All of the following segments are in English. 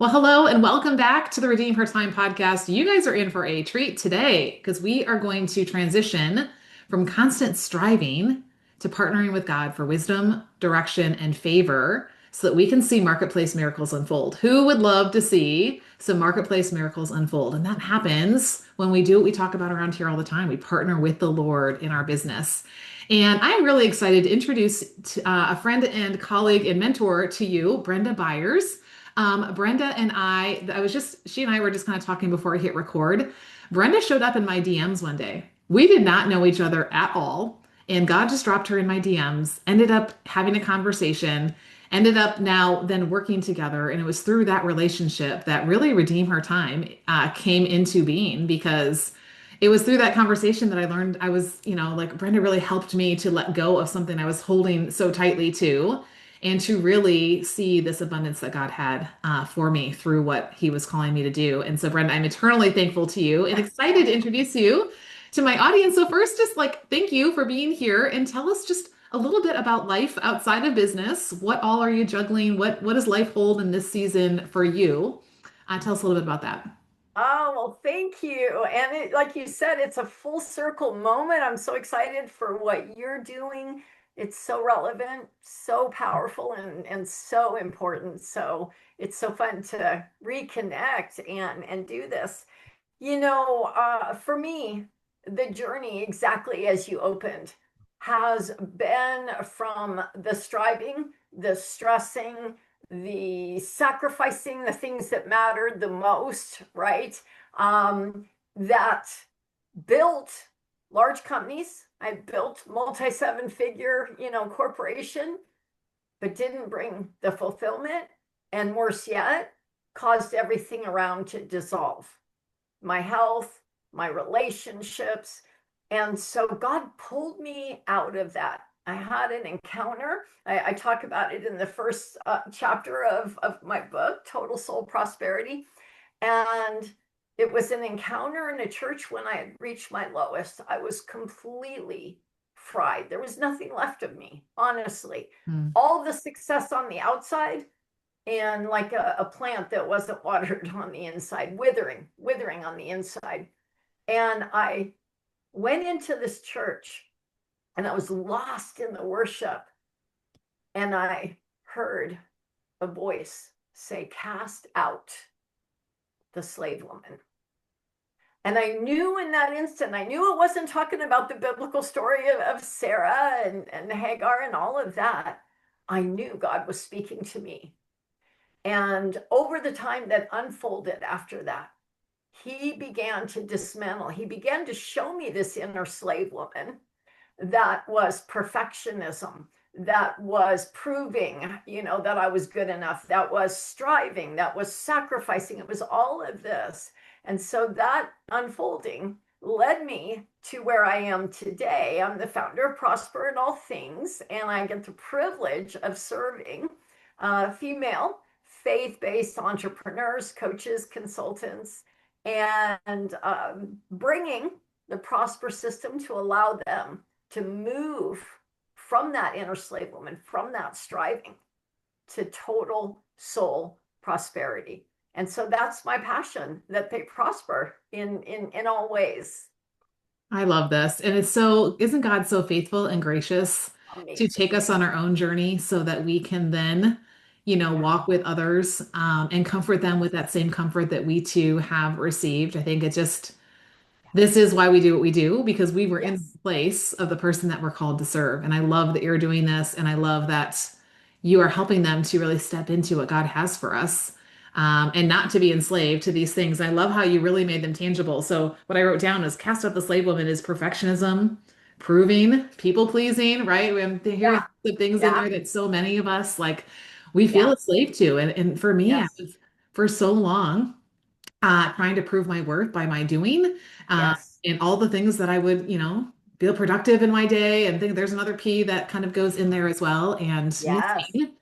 Well, hello and welcome back to the Redeem Her Time podcast. You guys are in for a treat today because we are going to transition from constant striving to partnering with God for wisdom, direction, and favor so that we can see marketplace miracles unfold. Who would love to see some marketplace miracles unfold? And that happens when we do what we talk about around here all the time. We partner with the Lord in our business. And I'm really excited to introduce a friend and colleague and mentor to you, Brenda Byers. Brenda and she and I were just kind of talking before I hit record. Brenda showed up in my DMs one day. We did not know each other at all. And God just dropped her in my DMs, ended up having a conversation, ended up now then working together. And it was through that relationship that really Redeem Her Time came into being because it was through that conversation that I learned like Brenda really helped me to let go of something I was holding so tightly to and to really see this abundance that God had for me through what He was calling me to do. And so, Brenda, I'm eternally thankful to you and excited to introduce you to my audience. So, first, just like thank you for being here and tell us just a little bit about life outside of business. What all are you juggling? What does life hold in this season for you? Tell us a little bit about that. Oh, well, thank you. And like you said, it's a full circle moment. I'm so excited for what you're doing. It's so relevant, so powerful, and so important. So it's so fun to reconnect and do this. For me, the journey, exactly as you opened, has been from the striving, the stressing, the sacrificing the things that mattered the most, right? That built large companies. I built multi-seven figure, corporation, but didn't bring the fulfillment. And worse yet, caused everything around to dissolve my health, my relationships. And so God pulled me out of that. I had an encounter. I talk about it in the first chapter of my book, Total Soul Prosperity. And it was an encounter in a church when I had reached my lowest. I was completely fried. There was nothing left of me, honestly. Hmm. All the success on the outside, and like a plant that wasn't watered on the inside, withering on the inside. And I went into this church and I was lost in the worship. And I heard a voice say, "Cast out the slave woman." And I knew in that instant, I knew it wasn't talking about the biblical story of Sarah and Hagar and all of that. I knew God was speaking to me. And over the time that unfolded after that, he began to dismantle. He began to show me this inner slave woman that was perfectionism, that was proving, that I was good enough, that was striving, that was sacrificing. It was all of this. And so that unfolding led me to where I am today. I'm the founder of Prosper in All Things, and I get the privilege of serving female faith-based entrepreneurs, coaches, consultants, and bringing the Prosper system to allow them to move from that inner slave woman, from that striving, to total soul prosperity. And so that's my passion, that they prosper in all ways. I love this. And isn't God so faithful and gracious to take Amazing. us on our own journey so that we can then, Yeah. walk with others and comfort them with that same comfort that we too have received? I think this is why we do what we do because we were in the Yes. place of the person that we're called to serve. And I love that you're doing this. And I love that you are helping them to really step into what God has for us and not to be enslaved to these things. I love how you really made them tangible. So, what I wrote down is cast out the slave woman is perfectionism, proving, people pleasing, right? We Yeah. have the things in Yeah. there that so many of us like we feel Yeah. a slave to. And for me, I Yes. was for so long trying to prove my worth by my doing Yes. and all the things that I would, feel productive in my day and think there's another P that kind of goes in there as well. And Yes. missing,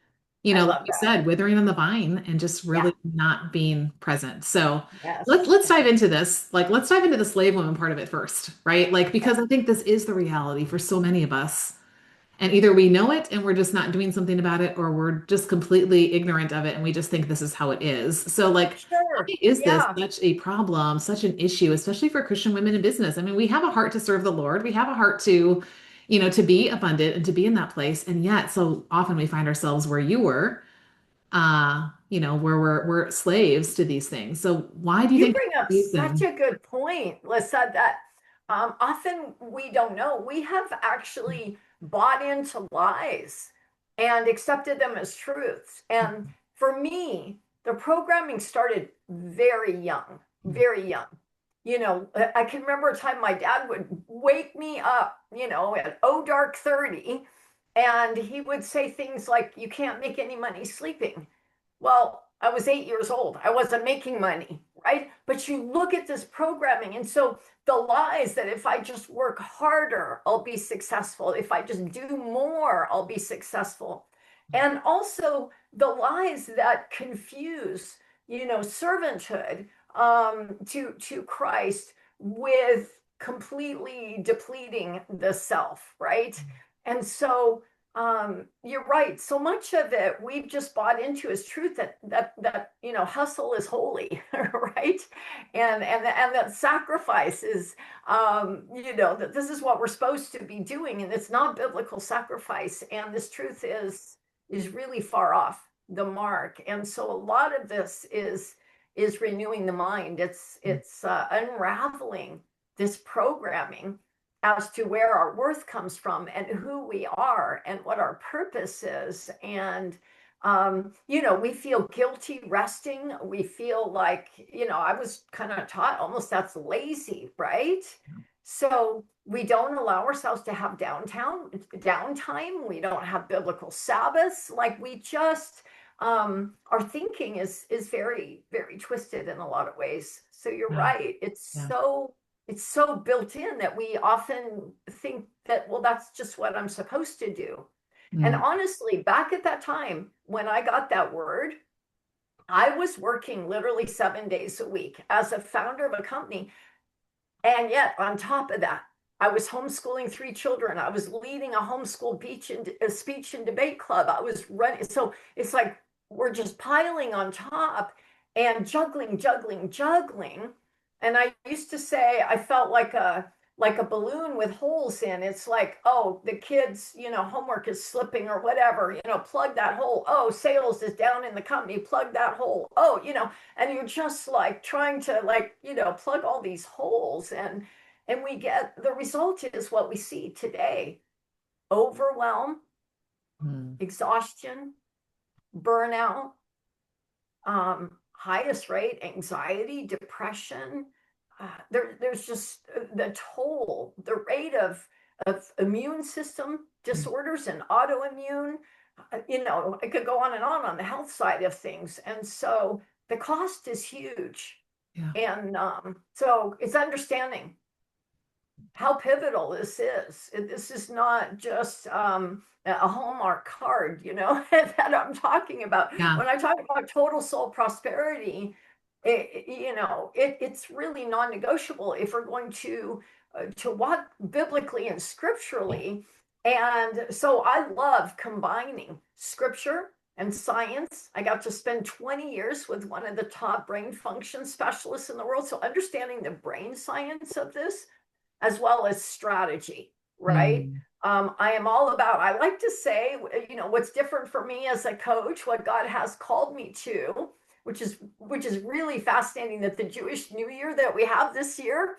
I like love you that. said, withering on the vine and just Yeah. really not being present. So Yes. let's dive into this. Like, let's dive into the slave woman part of it first, right? Like, Okay. because I think this is the reality for so many of us. And either we know it and we're just not doing something about it, or we're just completely ignorant of it and we just think this is how it is. So, like, Sure. why is this Yeah. such a problem, such an issue, especially for Christian women in business? I mean, we have a heart to serve the Lord. We have a heart to, to be abundant and to be in that place. And yet, so often we find ourselves where you were, where we're slaves to these things. So, why do you You think bring up that's the such reason? a good point, Lisa, that often we don't know. We have actually bought into lies and accepted them as truths. And for me, the programming started very young, very young. I can remember a time my dad would wake me up, at dark 30, and he would say things like, "You can't make any money sleeping." Well, I was 8 years old. I wasn't making money, right? But you look at this programming. And so the lies that if I just work harder, I'll be successful. If I just do more, I'll be successful. And also the lies that confuse, servanthood to Christ with completely depleting the self, right? And so you're right. So much of it we've just bought into as truth that hustle is holy, right? And that sacrifice is that this is what we're supposed to be doing, and it's not biblical sacrifice. And this truth is really far off the mark. And so a lot of this is renewing the mind. It's unraveling this programming as to where our worth comes from and who we are and what our purpose is. And, we feel guilty resting. We feel like, I was kind of taught almost that's lazy, right? So we don't allow ourselves to have downtime. We don't have biblical Sabbaths. Like we just, our thinking is very, very twisted in a lot of ways. So you're Yeah, right. yeah. It's so built in that we often think that, well, that's just what I'm supposed to do. And Mm, honestly, back at that time when I got that word, I was working literally 7 days a week as a founder of a company. And yet, on top of that, I was homeschooling 3 children. I was leading a homeschool a speech and debate club. I was running. So it's like we're just piling on top and juggling, juggling, juggling. And I used to say I felt like a balloon with holes in. It's like, oh, the kids, homework is slipping or whatever, plug that hole. Oh, sales is down in the company, plug that hole. Oh, and you're just like trying to plug all these holes, and we get the result is what we see today: overwhelm, mm, exhaustion, burnout, highest rate anxiety, depression. There's just the toll, the rate of immune system mm. disorders and autoimmune. I could go on the health side of things. And so the cost is huge. Yeah. And so it's understanding how pivotal this is. This is not just a Hallmark card, that I'm talking about. Yeah. When I talk about total soul prosperity, it's really non-negotiable if we're going to walk biblically and scripturally. And so I love combining scripture and science. I got to spend 20 years with one of the top brain function specialists in the world. So understanding the brain science of this as well as strategy, right? Mm, I am all about, I like to say, what's different for me as a coach, what God has called me to, which is really fascinating that the Jewish New Year that we have this year,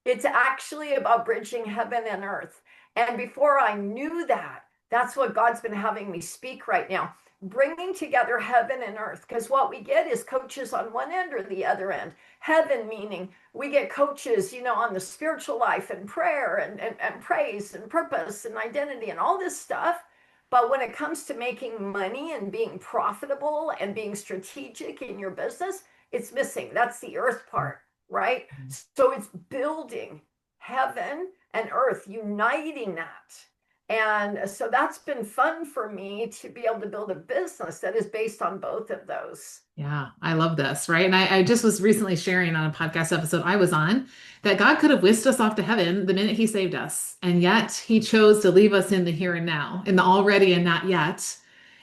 it's actually about bridging heaven and earth. And before I knew that, that's what God's been having me speak right now, bringing together heaven and earth. Because what we get is coaches on one end or the other end. Heaven meaning we get coaches, on the spiritual life and prayer and praise and purpose and identity and all this stuff. But when it comes to making money and being profitable and being strategic in your business, it's missing. That's the earth part, right? mm, So it's building heaven and earth, uniting that. And so that's been fun for me to be able to build a business that is based on both of those. Yeah, I love this, right? And I just was recently sharing on a podcast episode I was on that God could have whisked us off to heaven the minute he saved us. And yet he chose to leave us in the here and now, in the already and not yet,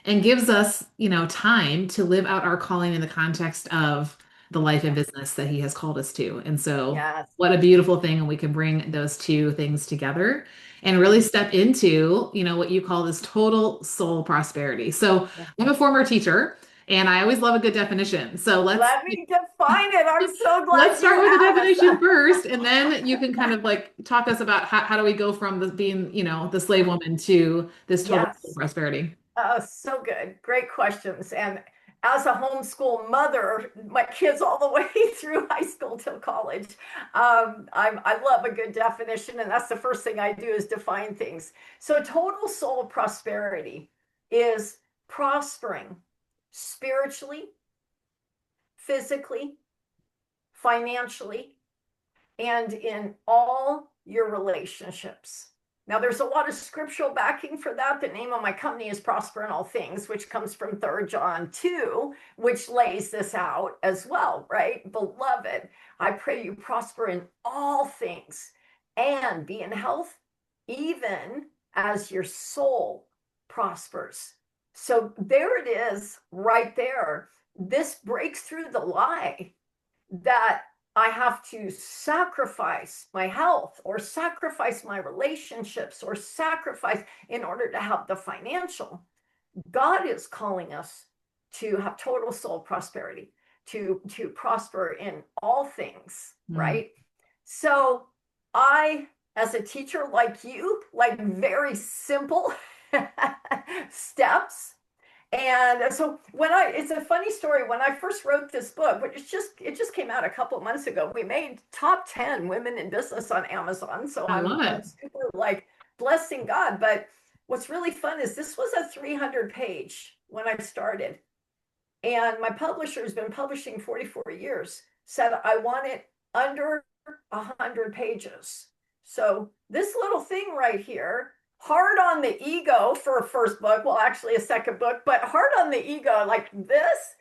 and gives us, time to live out our calling in the context of the life and Yeah. business that he has called us to. And so Yes. what a beautiful thing. And we can bring those two things together and really Mhm. step into, what you call this total soul prosperity. So Yeah. I'm a former teacher. And I always love a good definition. So Let me define it. I'm so let's glad you start with the asked. definition first, and then you can kind of like talk us about how do we go from being, the slave Yeah. woman to this total Yes. prosperity. So good. Great questions. And as a homeschool mother, my kids all the way through high school till college, I love a good definition. And that's the first thing I do is define things. So total soul prosperity is prospering spiritually, physically, financially, and in all your relationships. Now, there's a lot of scriptural backing for that. The name of my company is Prosper in All Things, which comes from 3 John 2, which lays this out as well, right? Beloved, I pray you prosper in all things and be in health, even as your soul prospers. So there it is, right there. This breaks through the lie that I have to sacrifice my health or sacrifice my relationships or sacrifice in order to have the financial. God is calling us to have total soul prosperity, to prosper in all things, Mm, right? So I, as a teacher like you, like very simple steps. And so it's a funny story. When I first wrote this book, but it just came out a couple of months ago. We made top 10 women in business on Amazon. So I love I'm it. super like blessing God. But what's really fun is this was a 300 page when I started. And my publisher has been publishing 44 years, said I want it under 100 pages. So this little thing right here, hard on the ego for a first book, well, actually a second book, but hard on the ego like this,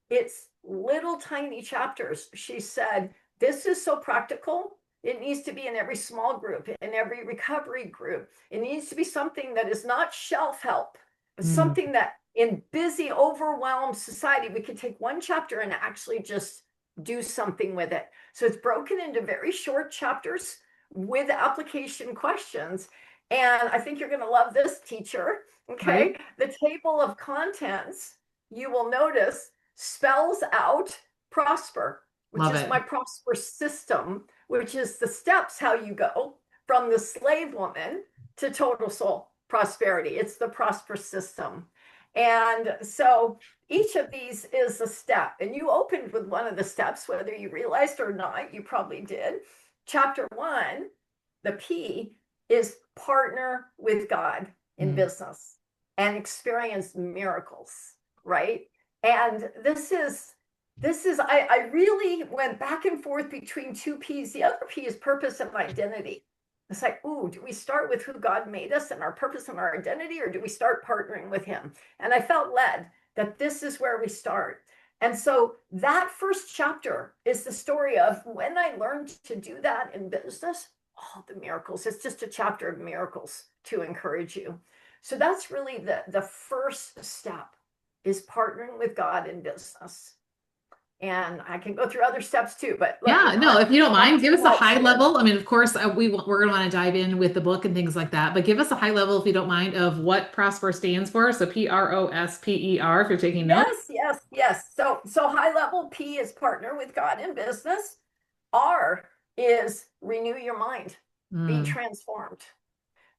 it's little tiny chapters. She said, this is so practical. It needs to be in every small group, in every recovery group. It needs to be something that is not shelf help, but Mm, something that in busy, overwhelmed society, we could take one chapter and actually just do something with it. So it's broken into very short chapters with application questions. And I think you're going to love this, teacher. right? Okay. The table of contents, you will notice, spells out prosper, which Love is it. my prosper system, which is the steps how you go from the slave woman to total soul prosperity. It's the prosper system. And so each of these is a step. And you opened with one of the steps, whether you realized or not, you probably did. Chapter 1, the P, is partner with God in Mm, business and experience miracles, right? And I really went back and forth between two P's. The other P is purpose and identity. It's like, ooh, do we start with who God made us and our purpose and our identity, or do we start partnering with him? And I felt led that this is where we start. And so that first chapter is the story of when I learned to do that in business, all the miracles. It's just a chapter of miracles to encourage you. So that's really the first step is partnering with God in business. And I can go through other steps too, but Yeah, no, if you don't not mind, give too us a much high here. level. I mean, of course, we're going to want to dive in with the book and things like that, but give us a high level, if you don't mind, of what Prosper stands for. So PROSPER, if you're taking notes. Yes, yes, yes. So high level P is partner with God in business. R is renew your mind, be Mm, transformed.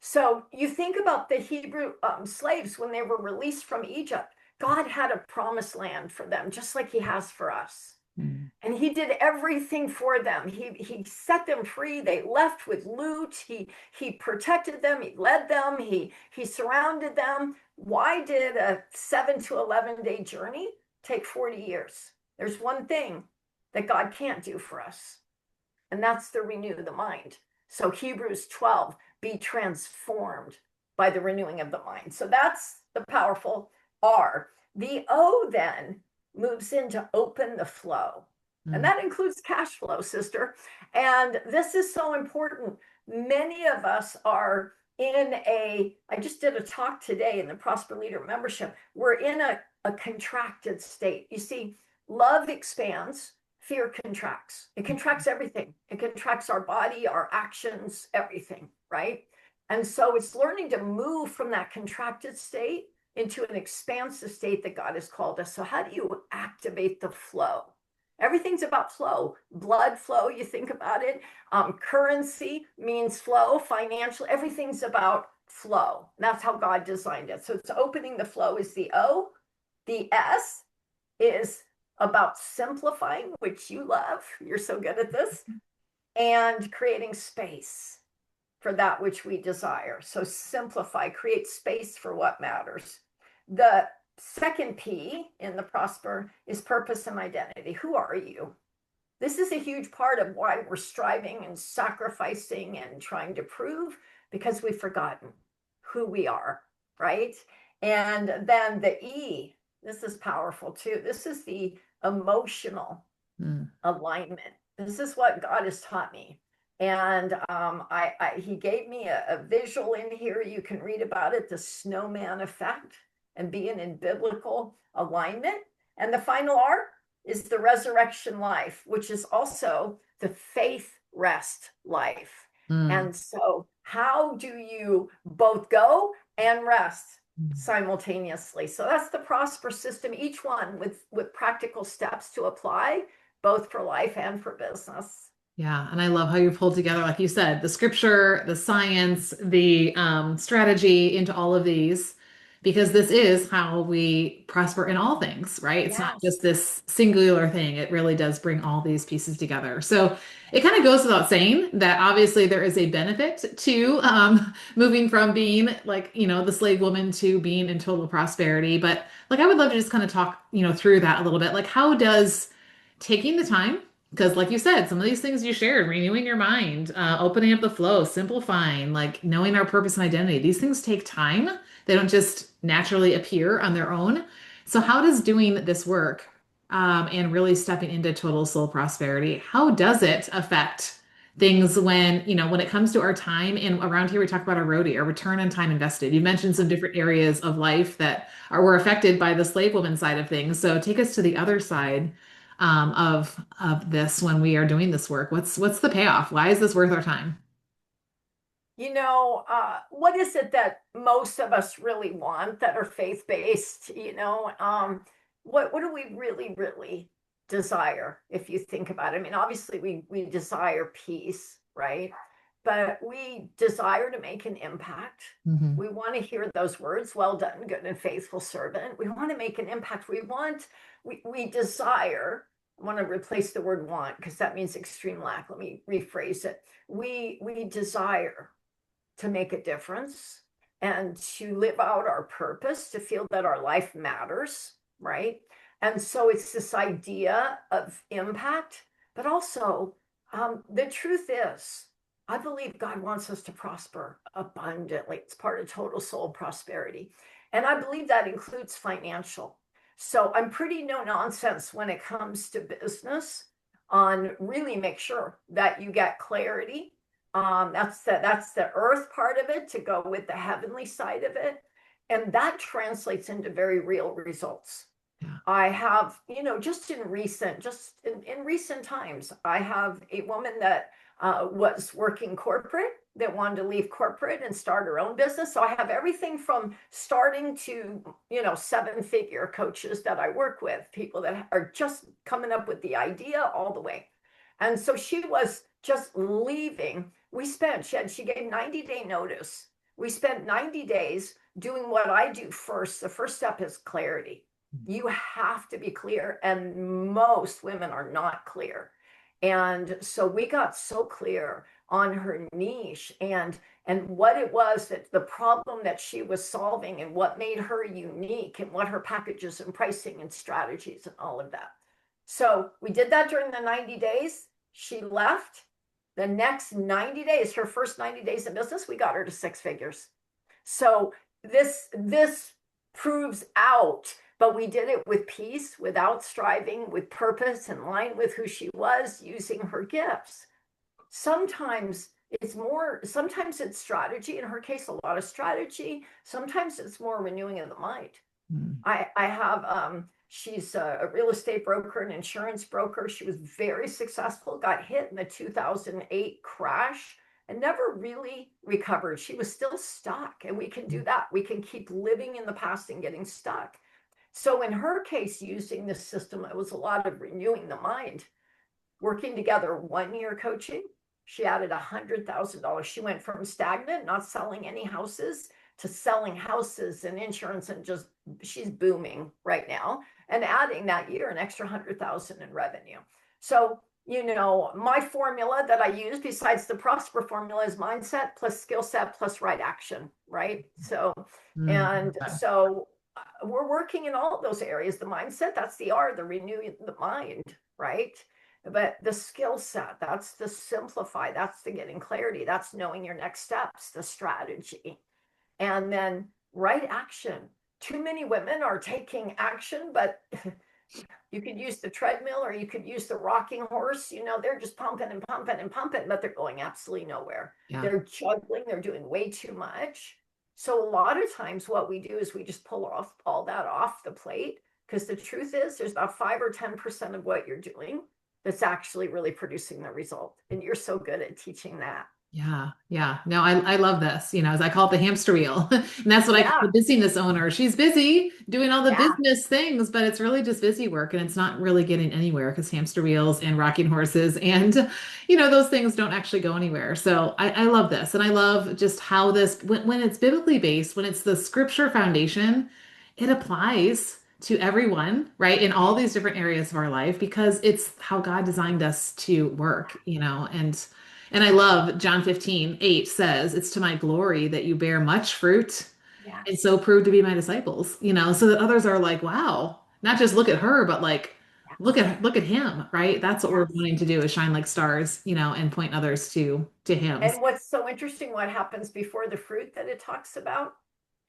So you think about the Hebrew slaves when they were released from Egypt. God had a promised land for them, just like he has for us. mm, And he did everything for them. He set them free. They left with loot. He protected them. He led them. He surrounded them. Why did a 7 to 11 day journey take 40 years? There's one thing that God can't do for us, and that's to renew the mind. So Hebrews 12, be transformed by the renewing of the mind. So that's the powerful R. The O then moves into open the flow. And Mm. that includes cash flow, sister. And this is so important. Many of us are I just did a talk today in the Prosper Leader membership. We're in a contracted state. You see, love expands, fear contracts. It contracts everything. It contracts our body, our actions, everything, right? And so it's learning to move from that contracted state into an expansive state that God has called us. So, how do you activate the flow? Everything's about flow, blood flow. You think about it. Currency means flow, financial, everything's about flow. That's how God designed it. So, it's opening the flow is the O. The S is about simplifying, which you love. You're so good at this, and creating space for that which we desire. So simplify, create space for what matters. The second P in the Prosper is purpose and identity. Who are you? This is a huge part of why we're striving and sacrificing and trying to prove, because we've forgotten who we are, right? And then the E, this is powerful too. This is the emotional alignment. This is what God has taught me. And he gave me a visual in here. You can read about it, the snowman effect, and being in biblical alignment. And the final R is the resurrection life, which is also the faith rest life. And so, how do you both go and rest simultaneously? So that's the Prosper system, each one with practical steps to apply, both for life and for business. Yeah, and I love how you pulled together, like you said, the scripture, the science, the strategy into all of these, because this is how we prosper in all things, right? It's not Yes. just this singular thing. It really does bring all these pieces together. So it kind of goes without saying that obviously there is a benefit to moving from being like, the slave woman to being in total prosperity. But like, I would love to just kind of talk, through that a little bit. Like, how does taking the time, because, like you said, some of these things you shared, renewing your mind, opening up the flow, simplifying, like knowing our purpose and identity, these things take time. They don't just naturally appear on their own. So, how does doing this work and really stepping into total soul prosperity, how does it affect things when it comes to our time? And around here, we talk about our RODI, our return on time invested. You mentioned some different areas of life that were affected by the slave woman side of things. So, take us to the other side of this when we are doing this work? What's the payoff? Why is this worth our time? What is it that most of us really want that are faith-based? What do we really, really desire if you think about it? I mean, obviously we desire peace, right? But we desire to make an impact. Hmm. We want to hear those words, well done, good and faithful servant. We want to make an impact. We desire, I want to replace the word want because that means extreme lack. Let me rephrase it. We desire to make a difference and to live out our purpose, to feel that our life matters, right? And so it's this idea of impact, but also the truth is, I believe God wants us to prosper abundantly. It's part of total soul prosperity. And I believe that includes financial. So I'm pretty no nonsense when it comes to business on really make sure that you get clarity. That's the earth part of it to go with the heavenly side of it. And that translates into very real results. Yeah. I have, just in recent times, I have a woman that was working corporate that wanted to leave corporate and start her own business. So I have everything from starting to, seven-figure coaches that I work with, people that are just coming up with the idea all the way. And so she was just leaving. She gave 90-day notice. We spent 90 days doing what I do first. The first step is clarity. You have to be clear, and most women are not clear. And so we got so clear on her niche and what it was, that the problem that she was solving and what made her unique and what her packages and pricing and strategies and all of that. So we did that during the 90 days. She left. The next 90 days, her first 90 days in business, we got her to six figures. So this proves out, but we did it with peace, without striving, with purpose, in line with who she was, using her gifts. Sometimes sometimes it's strategy. In her case, a lot of strategy. Sometimes it's more renewing of the mind. Mm. I have she's a real estate broker, an insurance broker. She was very successful, got hit in the 2008 crash and never really recovered. She was still stuck, and we can do that. We can keep living in the past and getting stuck. So in her case, using this system, it was a lot of renewing the mind, working together, 1 year coaching. She added $100,000. She went from stagnant, not selling any houses, to selling houses and insurance, and just she's booming right now, and adding that year an extra 100,000 in revenue. So, my formula that I use besides the prosper formula is mindset plus skill set plus right action, right? So, Mm. and Okay. so we're working in all of those areas. The mindset, that's the R, the renew the mind, right? But the skill set, that's the simplify, that's the getting clarity, that's knowing your next steps, the strategy. And then right action. Too many women are taking action, but you could use the treadmill or you could use the rocking horse. They're just pumping and pumping and pumping, but they're going absolutely nowhere. Yeah. They're juggling, they're doing way too much. So a lot of times what we do is we just pull off all that off the plate, because the truth is there's about 5 or 10% of what you're doing that's actually really producing the result. And you're so good at teaching that. Yeah, yeah. No, I love this, as I call it the hamster wheel. And that's what I call the Yeah, busyness owner. She's busy doing all the yeah. business things, but it's really just busy work and it's not really getting anywhere because hamster wheels and rocking horses and those things don't actually go anywhere. So I love this. And I love just how this when it's biblically based, when it's the scripture foundation, it applies to everyone, right? In all these different areas of our life because it's how God designed us to work, and I love John 15:8 says, it's to my glory that you bear much fruit and Yes. so prove to be my disciples, so that others are like, wow, not just look at her, but like, look at him, right? That's what we're Yes. wanting to do is shine like stars, and point others to him. And what's so interesting, what happens before the fruit that it talks about?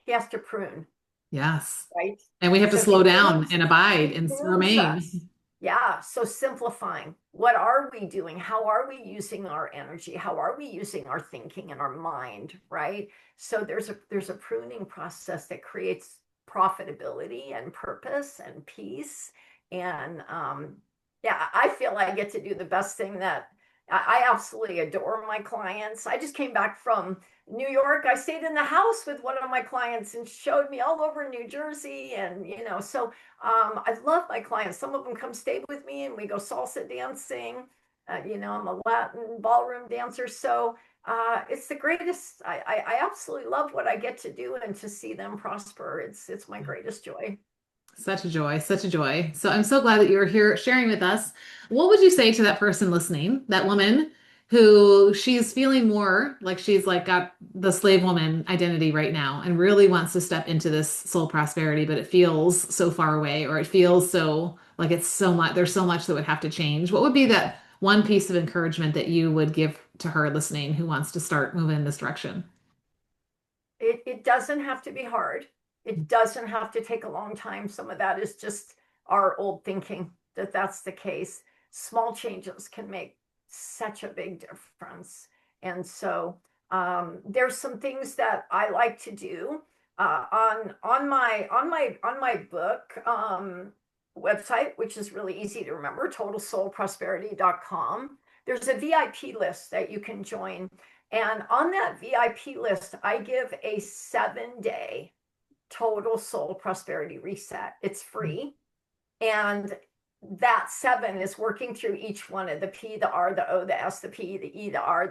He has to prune, Yes. right? And we have to So slow down and abide he and prunes us. remain. Yeah. So simplifying. What are we doing? How are we using our energy? How are we using our thinking and our mind? Right. So there's a pruning process that creates profitability and purpose and peace. And yeah, I feel I get to do the best thing that I absolutely adore my clients. I just came back from New York. I stayed in the house with one of my clients and showed me all over New Jersey. And, so I love my clients. Some of them come stay with me and we go salsa dancing. I'm a Latin ballroom dancer. So it's the greatest. I absolutely love what I get to do and to see them prosper. It's my greatest joy. Such a joy, such a joy. So I'm so glad that you're here sharing with us. What would you say to that person listening, that woman who she's feeling more like she's like got the slave woman identity right now and really wants to step into this soul prosperity, but it feels so far away or it feels so like it's so much, there's so much that would have to change. What would be that one piece of encouragement that you would give to her listening who wants to start moving in this direction? It doesn't have to be hard. It doesn't have to take a long time. Some of that is just our old thinking that that's the case. Small changes can make such a big difference. And so there's some things that I like to do on my book website, which is really easy to remember, totalsoulprosperity.com. There's a VIP list that you can join, and on that VIP list, I give a 7-day total soul prosperity reset. It's free. And that 7 is working through each one of the P, the R, the O, the S, the P, the E, the R.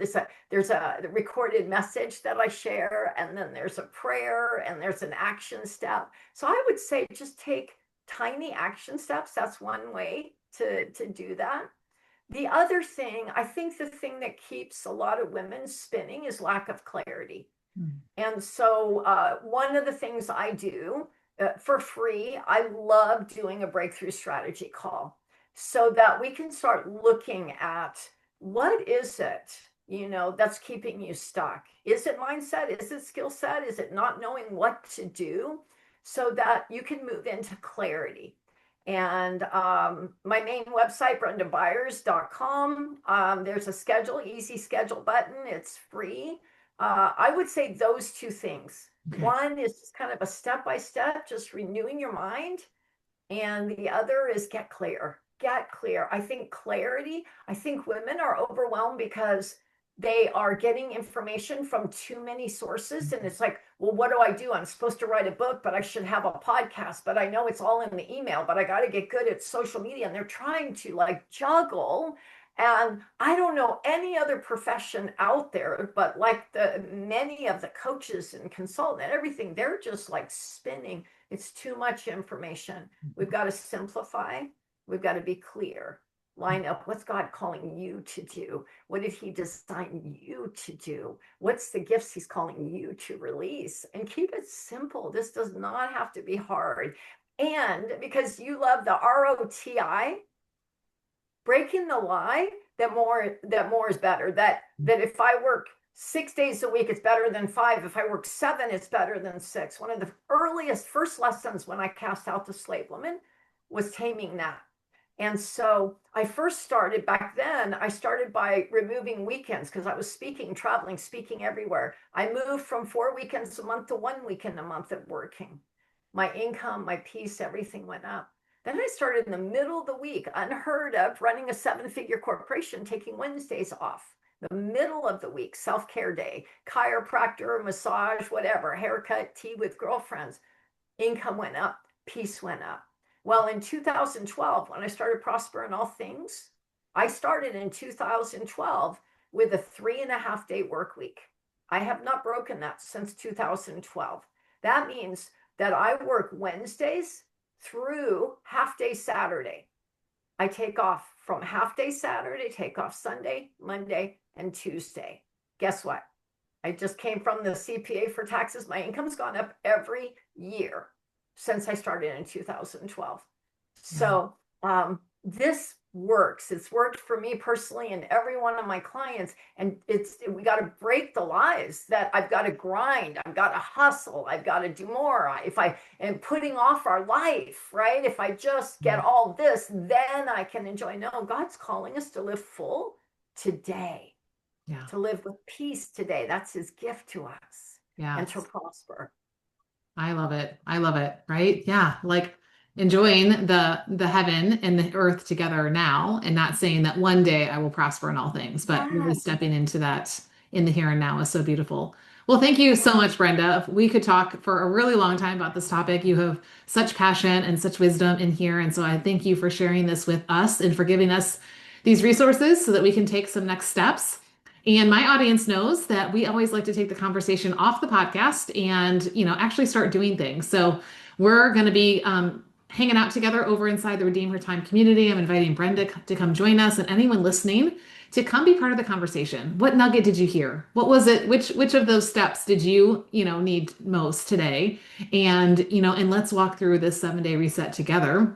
There's a recorded message that I share, and then there's a prayer, and there's an action step. So I would say just take tiny action steps. That's one way to do that. The other thing, I think the thing that keeps a lot of women spinning is lack of clarity. Mm. And so one of the things I do for free, I love doing a breakthrough strategy call so that we can start looking at what is it that's keeping you stuck? Is it mindset? Is it skill set? Is it not knowing what to do so that you can move into clarity? And my main website, brendabyers.com, there's a schedule, easy schedule button. It's free. I would say those two things. Okay. One is just kind of a step by step, just renewing your mind. And the other is get clear. Get clear. I think clarity, I think women are overwhelmed because they are getting information from too many sources. And it's like, well, what do I do? I'm supposed to write a book, but I should have a podcast, but I know it's all in the email, but I got to get good at social media. And they're trying to like juggle. And I don't know any other profession out there, but like the many of the coaches and consultants and everything, they're just like spinning. It's too much information. We've got to simplify. We've got to be clear. Line up, what's God calling you to do? What did he design you to do? What's the gifts he's calling you to release? And keep it simple. This does not have to be hard. And because you love the ROTI, breaking the lie that more is better. That if I work 6 days a week, it's better than 5. If I work 7, it's better than 6. One of the first lessons when I cast out the slave woman was taming that. And so I first started back then, I started by removing weekends because I was speaking, traveling, speaking everywhere. I moved from 4 weekends a month to 1 weekend a month of working. My income, my peace, everything went up. Then I started in the middle of the week, unheard of, running a 7-figure corporation, taking Wednesdays off. The middle of the week, self-care day, chiropractor, massage, whatever, haircut, tea with girlfriends. Income went up, peace went up. Well, in 2012, when I started Prosper in All Things, I started in 2012 with a 3.5-day work week. I have not broken that since 2012. That means that I work Wednesdays through half day Saturday. I take off from half day Saturday, take off Sunday, Monday, and Tuesday. Guess what? I just came from the CPA for taxes. My income's gone up every year since I started in 2012. Yeah. So this works. It's worked for me personally and every one of my clients. And we got to break the lies that I've got to grind, I've got to hustle, I've got to do more. If I am putting off our life, right? If I just get all this, then I can enjoy. No, God's calling us to live full today, Yeah. to live with peace today. That's his gift to us, Yeah. and to prosper. I love it. I love it. Right? Yeah. Like enjoying the heaven and the earth together now and not saying that one day I will prosper in all things, but really Yes. stepping into that in the here and now is so beautiful. Well, thank you so much, Brenda. We could talk for a really long time about this topic. You have such passion and such wisdom in here. And so I thank you for sharing this with us and for giving us these resources so that we can take some next steps. And my audience knows that we always like to take the conversation off the podcast and, actually start doing things. So we're going to be hanging out together over inside the Redeem Her Time community. I'm inviting Brenda to come join us and anyone listening to come be part of the conversation. What nugget did you hear? What was it? Which of those steps did you, need most today? And let's walk through this 7-day reset together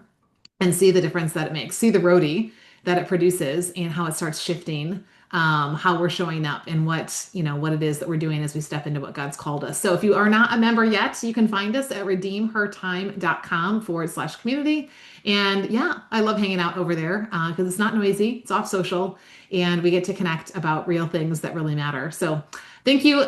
and see the difference that it makes. See the roadie that it produces and how it starts shifting, how we're showing up and what it is that we're doing as we step into what God's called us. So if you are not a member yet, you can find us at redeemhertime.com/community. And yeah, I love hanging out over there because it's not noisy, it's off social, and we get to connect about real things that really matter. So thank you,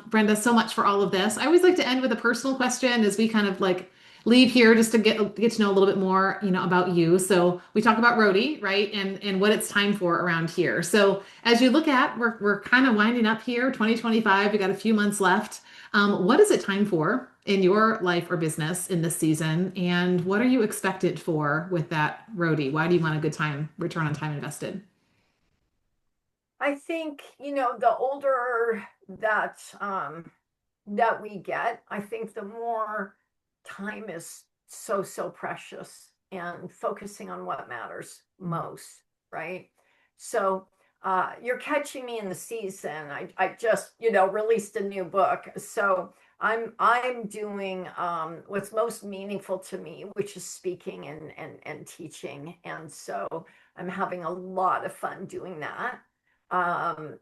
Brenda, so much for all of this. I always like to end with a personal question as we kind of like leave here just to get to know a little bit more, about you. So we talk about roadie, right? And what it's time for around here. So as you look at, we're kind of winding up here, 2025, we got a few months left. What is it time for in your life or business in this season? And what are you expected for with that roadie? Why do you want a good time, return on time invested? I think, the older that we get, I think the more time is so precious and focusing on what matters most, right? So you're catching me in the season. I just, released a new book. So I'm doing what's most meaningful to me, which is speaking and teaching. And so I'm having a lot of fun doing that. And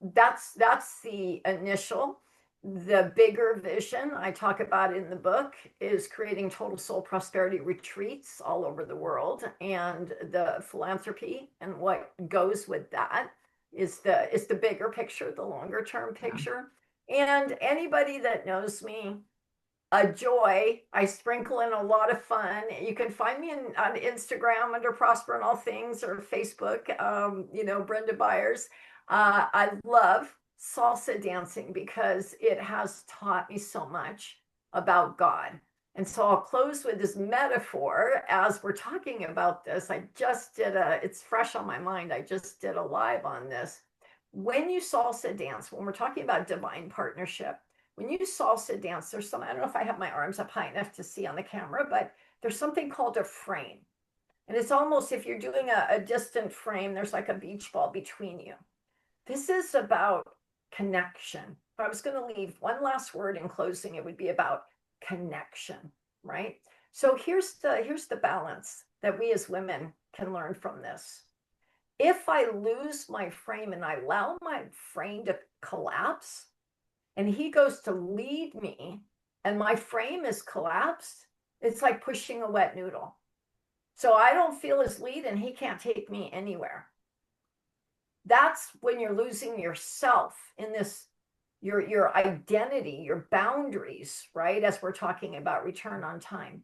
that's the initial. The bigger vision I talk about in the book is creating total soul prosperity retreats all over the world, and the philanthropy and what goes with that is the bigger picture, the longer term Yeah. picture. And anybody that knows me, a joy. I sprinkle in a lot of fun. You can find me on Instagram under Prosper in All Things, or Facebook, Brenda Byers. I love salsa dancing because it has taught me so much about God. And so I'll close with this metaphor as we're talking about this. It's fresh on my mind. I just did a live on this. When you salsa dance, when we're talking about divine partnership, when you salsa dance, I don't know if I have my arms up high enough to see on the camera, but there's something called a frame. And it's almost, if you're doing a distant frame, there's like a beach ball between you. This is about connection. If I was going to leave one last word in closing, it would be about connection, right? So here's the balance that we as women can learn from this. If I lose my frame and I allow my frame to collapse, and he goes to lead me, and my frame is collapsed, it's like pushing a wet noodle. So I don't feel his lead, and he can't take me anywhere. That's when you're losing yourself in this, your identity, your boundaries, right? As we're talking about return on time.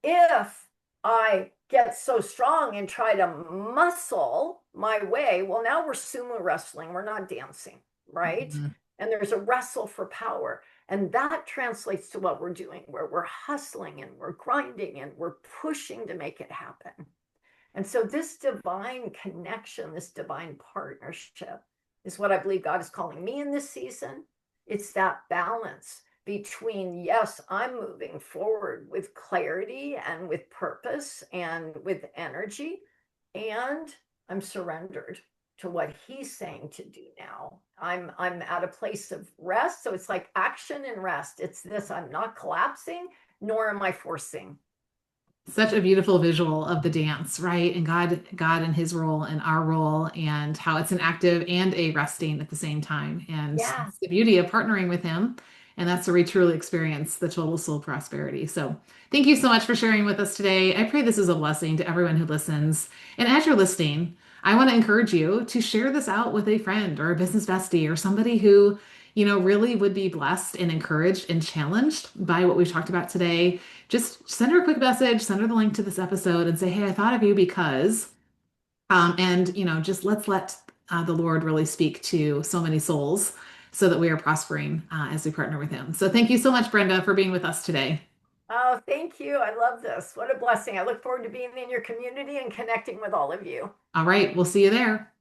If I get so strong and try to muscle my way, well, now we're sumo wrestling, we're not dancing, right? Mhm. And there's a wrestle for power. And that translates to what we're doing, where we're hustling and we're grinding and we're pushing to make it happen. And so, this divine connection, this divine partnership is what I believe God is calling me in this season. It's that balance between, yes, I'm moving forward with clarity and with purpose and with energy, and I'm surrendered to what he's saying to do now. I'm at a place of rest. So it's like action and rest. It's this, I'm not collapsing, nor am I forcing. Such a beautiful visual of the dance, right? And God and his role and our role, and how it's an active and a resting at the same time. And Yeah. it's the beauty of partnering with him. And that's where we truly experience the total soul prosperity. So thank you so much for sharing with us today. I pray this is a blessing to everyone who listens. And as you're listening, I want to encourage you to share this out with a friend or a business bestie or somebody who, really would be blessed and encouraged and challenged by what we've talked about today. Just send her a quick message, send her the link to this episode, and say, "Hey, I thought of you because," and just let's let the Lord really speak to so many souls so that we are prospering as we partner with Him. So thank you so much, Brenda, for being with us today. Oh, thank you. I love this. What a blessing. I look forward to being in your community and connecting with all of you. All right, we'll see you there.